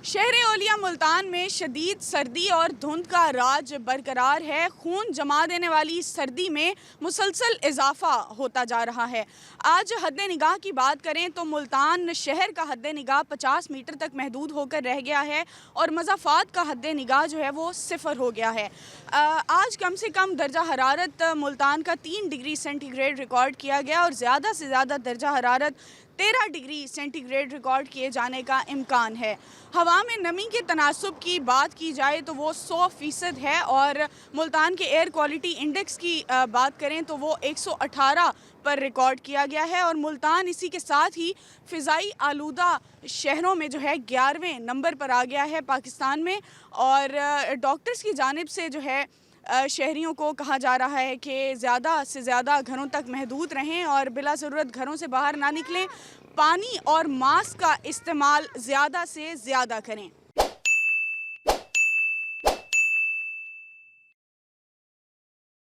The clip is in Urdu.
شہر اولیا ملتان میں شدید سردی اور دھند کا راج برقرار ہے۔ خون جما دینے والی سردی میں مسلسل اضافہ ہوتا جا رہا ہے۔ آج حد نگاہ کی بات کریں تو ملتان شہر کا حد نگاہ 50 میٹر تک محدود ہو کر رہ گیا ہے اور مضافات کا حد نگاہ جو ہے وہ 0 ہو گیا ہے۔ آج کم سے کم درجہ حرارت ملتان کا 3 ڈگری سینٹی گریڈ ریکارڈ کیا گیا اور زیادہ سے زیادہ درجہ حرارت 13 ڈگری سینٹی گریڈ ریکارڈ کیے جانے کا امکان ہے۔ ہوا میں نمی کے تناسب کی بات کی جائے تو وہ 100% ہے اور ملتان کے ایئر کوالٹی انڈیکس کی بات کریں تو وہ 118 پر ریکارڈ کیا گیا ہے اور ملتان اسی کے ساتھ ہی فضائی آلودہ شہروں میں جو ہے 11ویں نمبر پر آ گیا ہے پاکستان میں۔ اور ڈاکٹرز کی جانب سے جو ہے شہریوں کو کہا جا رہا ہے کہ زیادہ سے زیادہ گھروں تک محدود رہیں اور بلا ضرورت گھروں سے باہر نہ نکلیں، پانی اور ماسک کا استعمال زیادہ سے زیادہ کریں۔